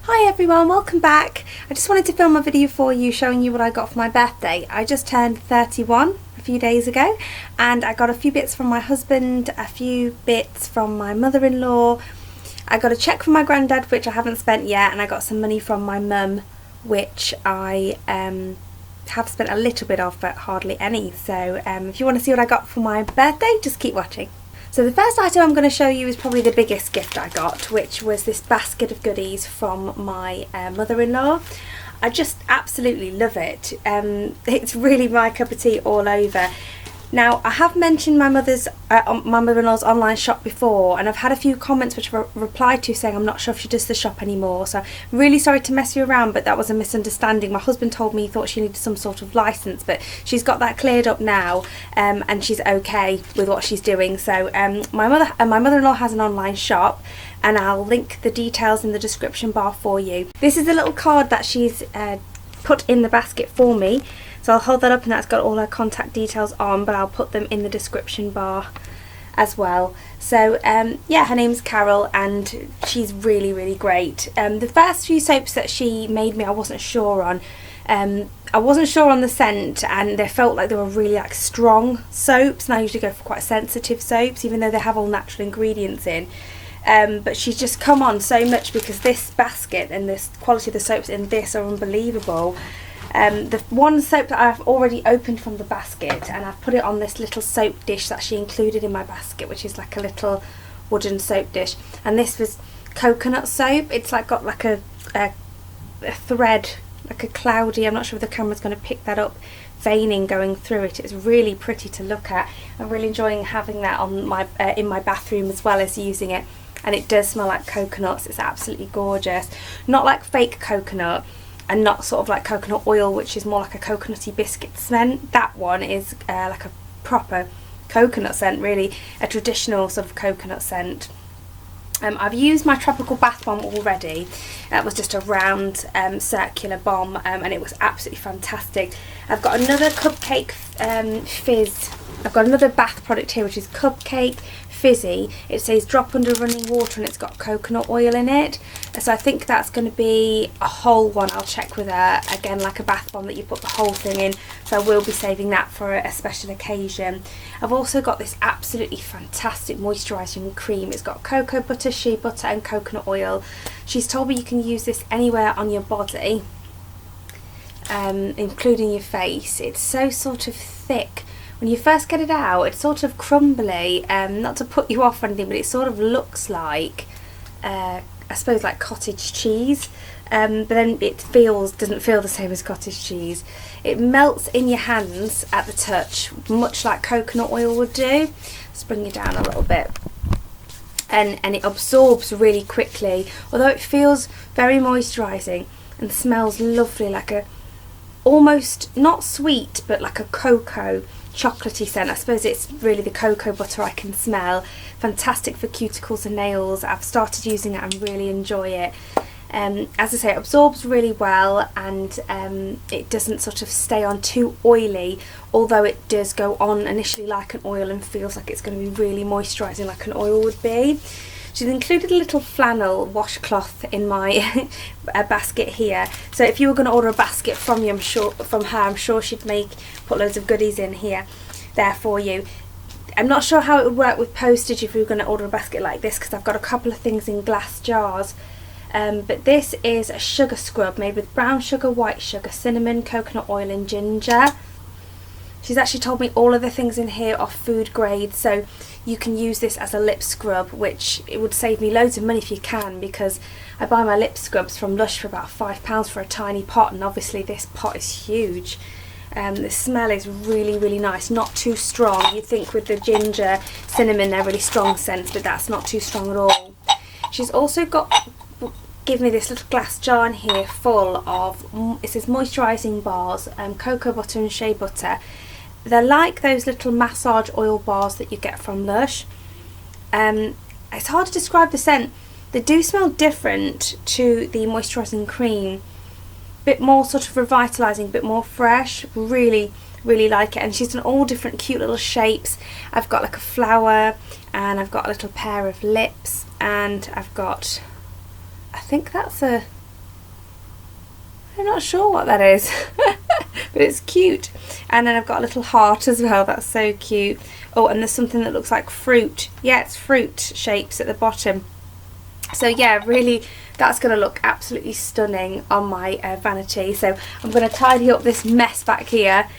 Hi everyone, welcome back. I just wanted to film a video for you showing you what I got for my birthday. I just turned 31 a few days ago and I got a few bits from my husband, a few bits from my mother-in-law. I got a cheque from my granddad which I haven't spent yet, and I got some money from my mum which I have spent a little bit of but hardly any. So if you want to see what I got for my birthday, just keep watching. So the first item I'm going to show you is probably the biggest gift I got, which was this basket of goodies from my mother-in-law. I just absolutely love it. It's really my cup of tea all over. Now, I have mentioned my mother-in-law's online shop before, and I've had a few comments which I've replied to saying I'm not sure if she does the shop anymore, so really sorry to mess you around, but that was a misunderstanding. My husband told me he thought she needed some sort of license, but she's got that cleared up now, and she's okay with what she's doing. So my mother-in-law has an online shop, and I'll link the details in the description bar for you. This is a little card that she's put in the basket for me. So I'll hold that up and that's got all her contact details on, but I'll put them in the description bar as well. So yeah, her name's Carol and she's really, really great. The first few soaps that she made me, I wasn't sure on. I wasn't sure on the scent, and they felt like they were really like strong soaps, and I usually go for quite sensitive soaps even though they have all natural ingredients in. But she's just come on so much because this basket and this quality of the soaps in this are unbelievable. The one soap that I've already opened from the basket, and I've put it on this little soap dish that she included in my basket, which is like a little wooden soap dish, and this was coconut soap. It's like got like a thread, like a cloudy, I'm not sure if the camera's going to pick that up, veining going through it. It's really pretty to look at. I'm really enjoying having that on my in my bathroom as well as using it, and it does smell like coconuts. It's absolutely gorgeous. Not like fake coconut, and not sort of like coconut oil, which is more like a coconutty biscuit scent. That one is like a proper coconut scent, really, a traditional sort of coconut scent. I've used my tropical bath bomb already. That was just a round circular bomb, and it was absolutely fantastic. I've got another cupcake fizz. I've got another bath product here which is Cupcake Fizzy. It says drop under running water and it's got coconut oil in it. So I think that's going to be a whole one. I'll check with her. Again, like a bath bomb that you put the whole thing in. So I will be saving that for a special occasion. I've also got this absolutely fantastic moisturising cream. It's got cocoa butter, shea butter and coconut oil. She's told me you can use this anywhere on your body, including your face. It's so sort of thick. When you first get it out, it's sort of crumbly, not to put you off or anything, but it sort of looks like, I suppose, like cottage cheese, but then it doesn't feel the same as cottage cheese. It melts in your hands at the touch, much like coconut oil would do. Let's bring you down a little bit. And it absorbs really quickly, although it feels very moisturising and smells lovely, like a, almost not sweet, but like a cocoa chocolatey scent. I suppose it's really the cocoa butter I can smell. Fantastic for cuticles and nails. I've started using it and really enjoy it. As I say, it absorbs really well, and it doesn't sort of stay on too oily, although it does go on initially like an oil and feels like it's going to be really moisturising like an oil would be. She's included a little flannel washcloth in my basket here. So if you were going to order a basket from me, I'm sure she'd put loads of goodies in there for you. I'm not sure how it would work with postage if you were going to order a basket like this, because I've got a couple of things in glass jars. But this is a sugar scrub made with brown sugar, white sugar, cinnamon, coconut oil and ginger. She's actually told me all of the things in here are food grade, so you can use this as a lip scrub, which it would save me loads of money if you can, because I buy my lip scrubs from Lush for about £5 for a tiny pot, and obviously this pot is huge. The smell is really, really nice, not too strong. You'd think with the ginger, cinnamon, they're really strong scents, but that's not too strong at all. She's also given me this little glass jar in here full of, it says moisturising bars, cocoa butter and shea butter. They're like those little massage oil bars that you get from Lush. It's hard to describe the scent. They do smell different to the moisturising cream. Bit more sort of revitalising, bit more fresh. Really, really like it. And she's done all different cute little shapes. I've got like a flower, and I've got a little pair of lips, and I've got, I think that's a I'm not sure what that is, but it's cute. And then I've got a little heart as well. That's so cute. Oh, and there's something that looks like fruit. Yeah, it's fruit shapes at the bottom. So yeah, really, that's going to look absolutely stunning on my vanity. So I'm going to tidy up this mess back here.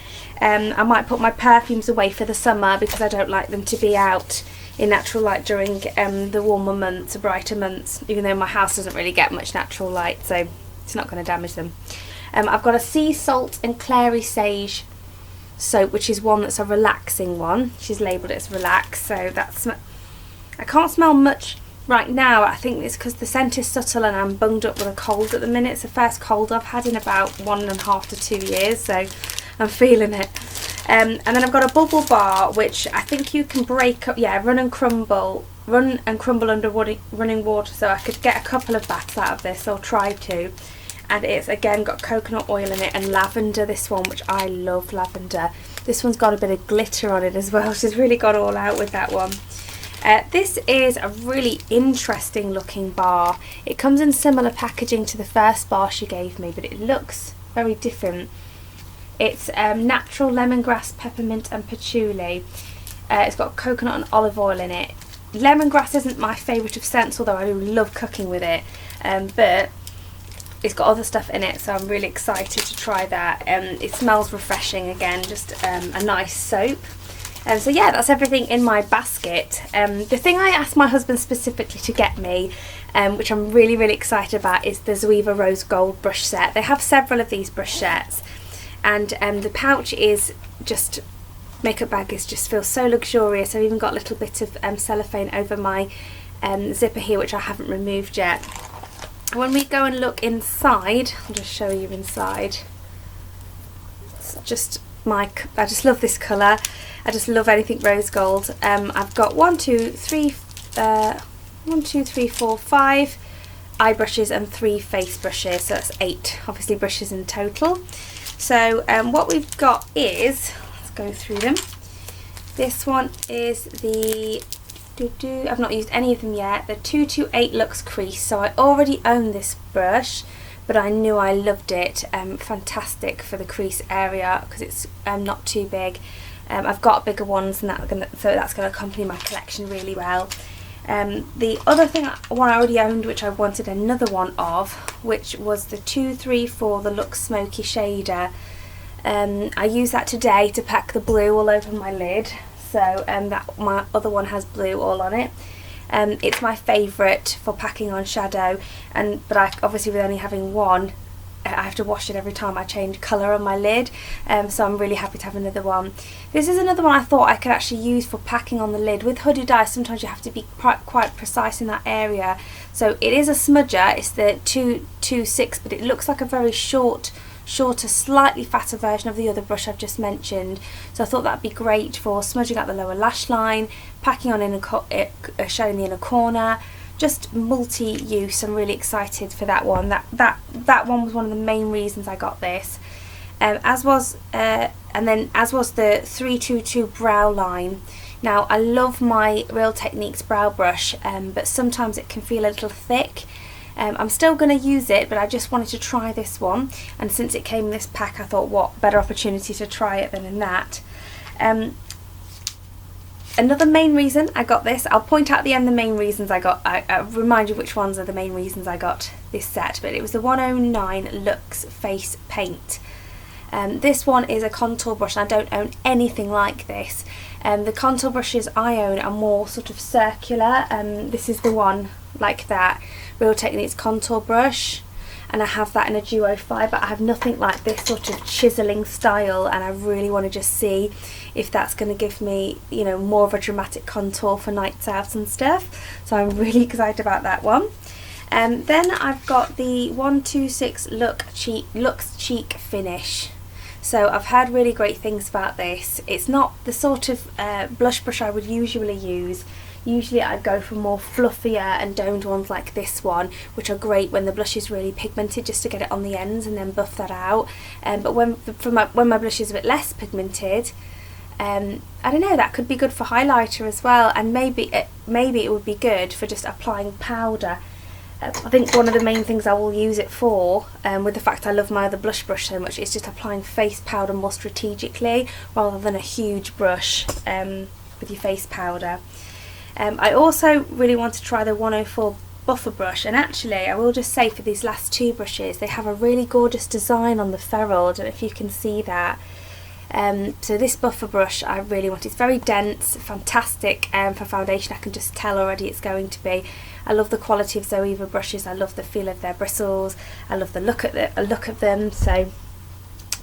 I might put my perfumes away for the summer because I don't like them to be out in natural light during the warmer months, the brighter months, even though my house doesn't really get much natural light, so it's not going to damage them. I've got a sea salt and clary sage soap, which is one that's a relaxing one. She's labelled it as relax, so that's, I can't smell much right now. I think it's because the scent is subtle and I'm bunged up with a cold at the minute. It's the first cold I've had in about 1.5 to 2 years, so I'm feeling it. And then I've got a bubble bar, which I think you can break up, yeah, run and crumble under running water, so I could get a couple of baths out of this, I'll try to. And it's again got coconut oil in it and lavender, this one, which I love lavender. This one's got a bit of glitter on it as well. She's really got all out with that one. This is a really interesting looking bar. It comes in similar packaging to the first bar she gave me, but it looks very different. It's natural lemongrass, peppermint and patchouli. It's got coconut and olive oil in it. Lemongrass isn't my favourite of scents, although I do love cooking with it, but it's got other stuff in it, so I'm really excited to try that. It smells refreshing again, just a nice soap. So yeah, that's everything in my basket. The thing I asked my husband specifically to get me, which I'm really, really excited about, is the Zoeva Rose Gold brush set. They have several of these brush sets, and the pouch is just, makeup bag is just feels so luxurious. I've even got a little bit of cellophane over my zipper here, which I haven't removed yet. When we go and look inside, I'll just show you inside. It's just I just love this colour. I just love anything rose gold. I've got 5 eye brushes and 3 face brushes, so that's 8 obviously brushes in total. So what we've got is, let's go through them. This one is the I've not used any of them yet, the 228 Luxe Crease. So I already own this brush, but I knew I loved it. Fantastic for the crease area because it's not too big. I've got bigger ones, and so that's going to accompany my collection really well. The other one I already owned, which I wanted another one of, which was the 234, the Luxe Smoky Shader. I used that today to pack the blue all over my lid, so my other one has blue all on it. It's my favourite for packing on shadow, but obviously with only having one, I have to wash it every time I change colour on my lid, so I'm really happy to have another one. This is another one I thought I could actually use for packing on the lid. With hooded eyes, sometimes you have to be quite precise in that area. So it is a smudger, it's the 226, but it looks like a very shorter, slightly fatter version of the other brush I've just mentioned. So I thought that'd be great for smudging out the lower lash line, packing on showing the inner corner. Just multi-use. I'm really excited for that one. That one was one of the main reasons I got this. As was the 322 brow line. Now I love my Real Techniques brow brush, but sometimes it can feel a little thick. I'm still going to use it, but I just wanted to try this one, and since it came in this pack I thought what better opportunity to try it than in that. Another main reason I got this, I'll point out at the end the main reasons I got, I'll remind you which ones are the main reasons I got this set, but it was the 109 Luxe Face Paint. This one is a contour brush, and I don't own anything like this. The contour brushes I own are more sort of circular. This is the one like that, Real Techniques contour brush, and I have that in a Duo 5, but I have nothing like this sort of chiselling style, and I really want to just see if that's going to give me, you know, more of a dramatic contour for nights out and stuff. So I'm really excited about that one. Then I've got the 126 Luxe Cheek Finish. So I've heard really great things about this. It's not the sort of blush brush I would usually use. Usually I'd go for more fluffier and domed ones like this one, which are great when the blush is really pigmented, just to get it on the ends and then buff that out. But when my blush is a bit less pigmented, I don't know, that could be good for highlighter as well, and maybe it would be good for just applying powder. I think one of the main things I will use it for, with the fact I love my other blush brush so much, is just applying face powder more strategically rather than a huge brush with your face powder. I also really want to try the 104 buffer brush, and actually I will just say for these last two brushes they have a really gorgeous design on the ferrule. I don't know if you can see that. So this buffer brush I really want. It's very dense, fantastic for foundation. I can just tell already it's going to be. I love the quality of Zoeva brushes. I love the feel of their bristles. I love the look of them. So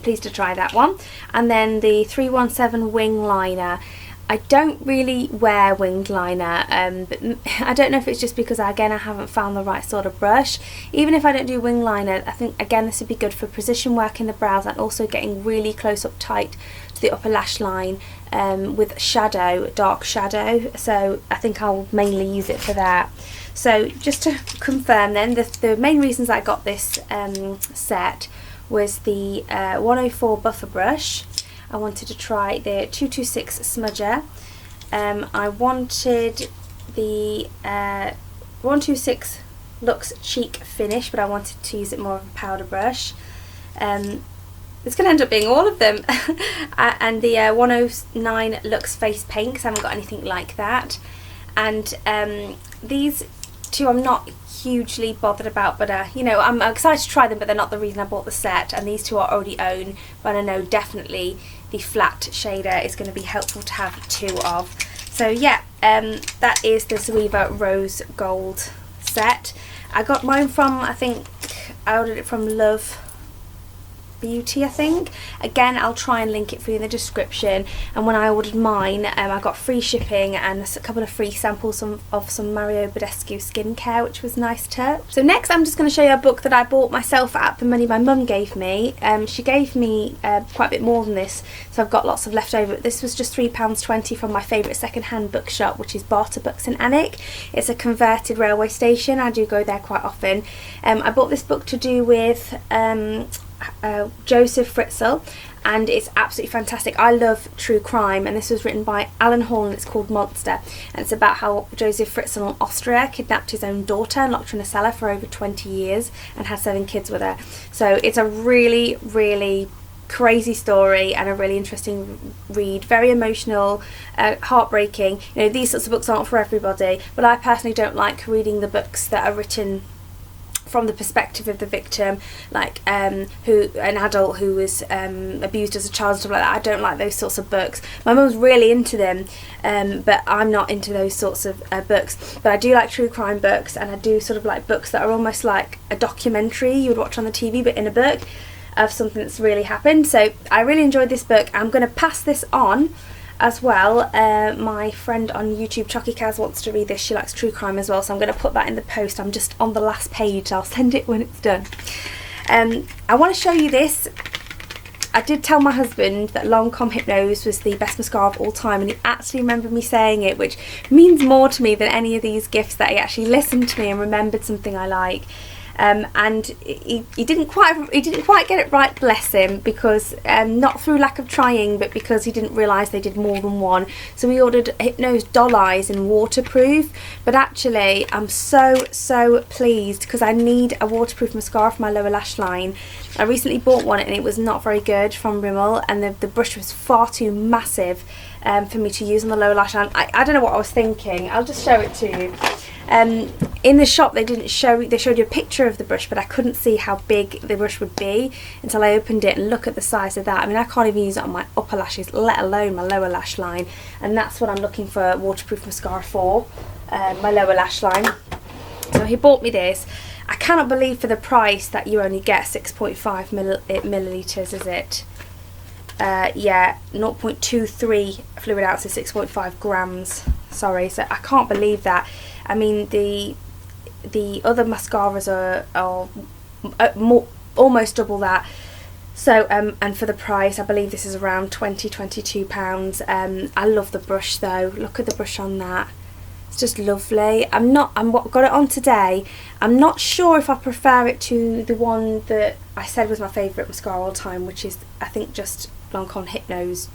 pleased to try that one. And then the 317 wing liner. I don't really wear winged liner, but I don't know if it's just because again I haven't found the right sort of brush. Even if I don't do wing liner, I think again this would be good for precision work in the brows and also getting really close up tight to the upper lash line with shadow, dark shadow. So I think I'll mainly use it for that. So just to confirm then, the main reasons I got this set was the 104 buffer brush. I wanted to try the 226 smudger. I wanted the 126 Luxe Cheek finish, but I wanted to use it more of a powder brush. It's going to end up being all of them. And the 109 Luxe Face Paint, because I haven't got anything like that. And these two I'm not hugely bothered about, but you know, I'm excited to try them, but they're not the reason I bought the set. And these two I already own, but I know definitely the flat shader is going to be helpful to have two of. So yeah, that is the Zoeva Rose Gold set. I got mine from, I think I ordered it from Love Beauty, I think. Again, I'll try and link it for you in the description. And when I ordered mine, I got free shipping and a couple of free samples of some Mario Badescu skincare, which was nice too. So next I'm just going to show you a book that I bought myself at the money my mum gave me. She gave me quite a bit more than this, so I've got lots of leftover. This was just £3.20 from my favourite second-hand bookshop, which is Barter Books in Alnwick. It's a converted railway station. I do go there quite often. I bought this book to do with Joseph Fritzl, and it's absolutely fantastic. I love true crime, and this was written by Alan Hall and it's called Monster, and it's about how Joseph Fritzl in Austria kidnapped his own daughter and locked her in a cellar for over 20 years and had 7 kids with her. So it's a really, really crazy story and a really interesting read, very emotional, heartbreaking. You know, these sorts of books aren't for everybody, but I personally don't like reading the books that are written from the perspective of the victim, like an adult who was abused as a child and stuff like that. I don't like those sorts of books. My mum's really into them, but I'm not into those sorts of books. But I do like true crime books, and I do sort of like books that are almost like a documentary you would watch on the TV, but in a book of something that's really happened. So I really enjoyed this book. I'm going to pass this on as well. My friend on YouTube, Chocky Kaz, wants to read this. She likes true crime as well, so I'm going to put that in the post. I'm just on the last page. I'll send it when it's done. I want to show you this. I did tell my husband that Lancome Hypnose was the best mascara of all time, and he actually remembered me saying it, which means more to me than any of these gifts, that he actually listened to me and remembered something I like. And he didn't quite get it right, bless him, because not through lack of trying, but because he didn't realise they did more than one. So we ordered Hypnose Doll Eyes in waterproof, but actually I'm so pleased because I need a waterproof mascara for my lower lash line. I recently bought one and it was not very good from Rimmel, and the brush was far too massive for me to use on the lower lash line. I don't know what I was thinking. I'll just show it to you. In the shop they showed you a picture of the brush, but I couldn't see how big the brush would be until I opened it and look at the size of that. I mean, I can't even use it on my upper lashes, let alone my lower lash line, and that's what I'm looking for a waterproof mascara for, my lower lash line. So he bought me this. I cannot believe for the price that you only get 6.5 millilitres, is it? Yeah, 0.23 fluid ounces, 6.5 grams. Sorry, so I can't believe that. I mean, the other mascaras are almost double that. So and for the price, I believe this is around £22. I love the brush though. Look at the brush on that. It's just lovely. I've got it on today. I'm not sure if I prefer it to the one that I said was my favourite mascara all the time, which is, I think, just Lancome Hypnose.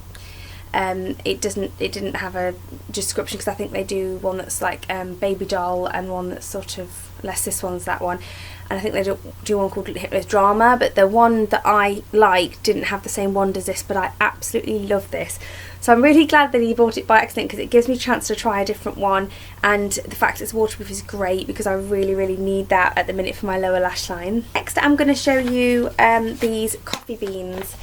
it didn't have a description, because I think they do one that's like baby doll and one that's sort of less. This one's that one, and I think they do one called Drama, but the one that I like didn't have the same wand as this, but I absolutely love this. So I'm really glad that he bought it by accident, because it gives me a chance to try a different one, and the fact it's waterproof is great because I really need that at the minute for my lower lash line. Next I'm going to show you these coffee beans.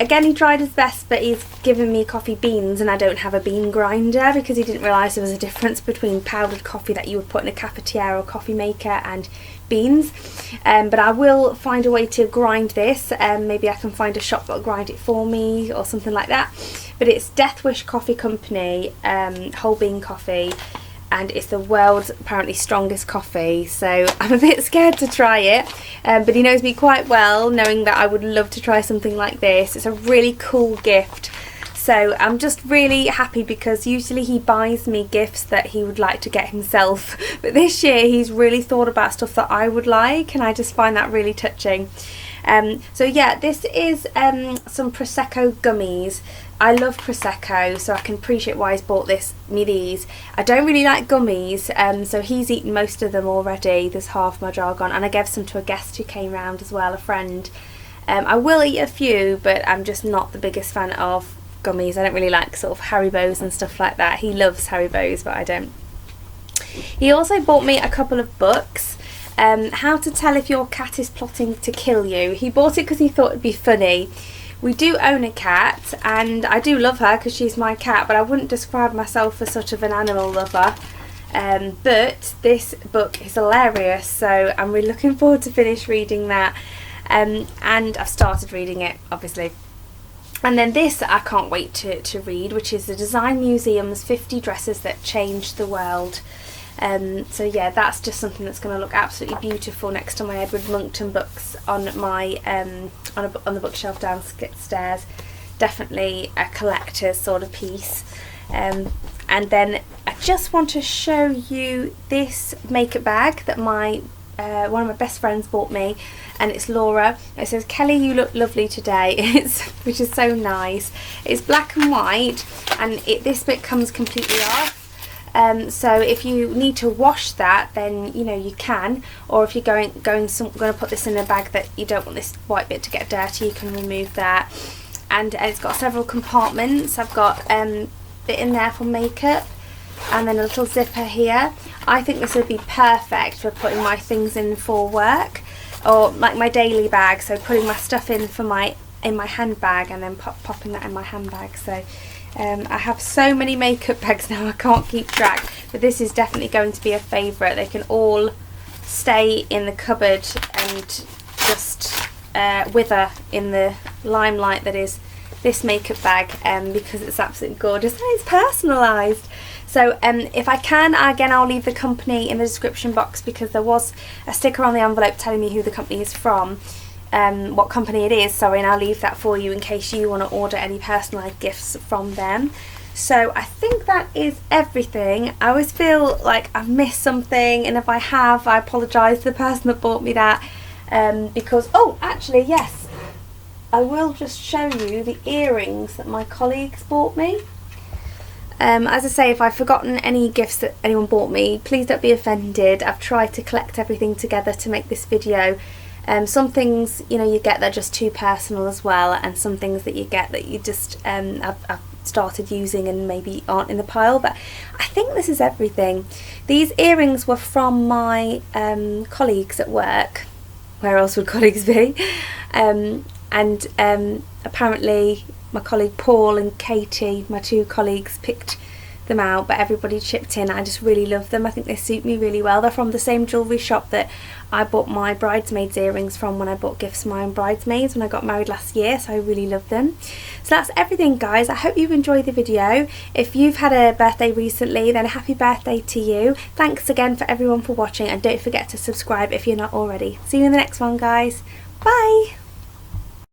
Again, he tried his best, but he's given me coffee beans and I don't have a bean grinder, because he didn't realise there was a difference between powdered coffee that you would put in a cafetiere or coffee maker and beans. But I will find a way to grind this. Maybe I can find a shop that'll grind it for me or something like that. But it's Death Wish Coffee Company, whole bean coffee, and it's the world's apparently strongest coffee, so I'm a bit scared to try it, but he knows me quite well, knowing that I would love to try something like this. It's a really cool gift, so I'm just really happy, because usually he buys me gifts that he would like to get himself, but this year he's really thought about stuff that I would like, and I just find that really touching. So yeah, this is some Prosecco gummies. I love Prosecco, so I can appreciate why he's bought me these. I don't really like gummies, so he's eaten most of them already. There's half my jar gone, and I gave some to a guest who came round as well, a friend. I will eat a few, but I'm just not the biggest fan of gummies. I don't really like sort of Haribos and stuff like that. He loves Haribos, but I don't. He also bought me a couple of books. How to Tell If Your Cat Is Plotting to Kill You. He bought it because he thought it'd be funny. We do own a cat, and I do love her because she's my cat, but I wouldn't describe myself as sort of an animal lover. But this book is hilarious, so I'm really looking forward to finish reading that. And I've started reading it, obviously. And then this I can't wait to read, which is the Design Museum's 50 Dresses That Changed the World. So yeah, that's just something that's going to look absolutely beautiful next to my Edward Monckton books on my on the bookshelf downstairs. Definitely a collector's sort of piece. And then I just want to show you this makeup bag that one of my best friends bought me, and it's Laura. It says, "Kelly, you look lovely today," which is so nice. It's black and white, and this bit comes completely off. So if you need to wash that, then you know you can, or if you're going to put this in a bag that you don't want this white bit to get dirty, you can remove that. And it's got several compartments. I've got a bit in there for makeup, and then a little zipper here. I think this would be perfect for putting my things in for work, or like my daily bag, so putting my stuff in my handbag and then popping that in my handbag. So I have so many makeup bags now, I can't keep track, but this is definitely going to be a favourite. They can all stay in the cupboard and just wither in the limelight that is this makeup bag, because it's absolutely gorgeous and it's personalised. So if I can, again, I'll leave the company in the description box, because there was a sticker on the envelope telling me who the company is from. What company it is, sorry, and I'll leave that for you in case you want to order any personalised gifts from them. So I think that is everything. I always feel like I've missed something, and if I have, I apologise to the person that bought me that, because, oh, actually, yes, I will just show you the earrings that my colleagues bought me. As I say, if I've forgotten any gifts that anyone bought me, please don't be offended. I've tried to collect everything together to make this video. Some things, you know, you get that are just too personal as well, and some things that you get that you just I've started using and maybe aren't in the pile, but I think this is everything. These earrings were from my colleagues at work. Where else would colleagues be? Apparently my colleague Paul and Katie, my two colleagues, picked them out, but everybody chipped in. I just really love them. I think they suit me really well. They're from the same jewellery shop that I bought my bridesmaids earrings from when I bought gifts for my own bridesmaids when I got married last year, so I really love them. So that's everything, guys. I hope you've enjoyed the video. If you've had a birthday recently, then happy birthday to you. Thanks again for everyone for watching, and don't forget to subscribe if you're not already. See you in the next one, guys. Bye!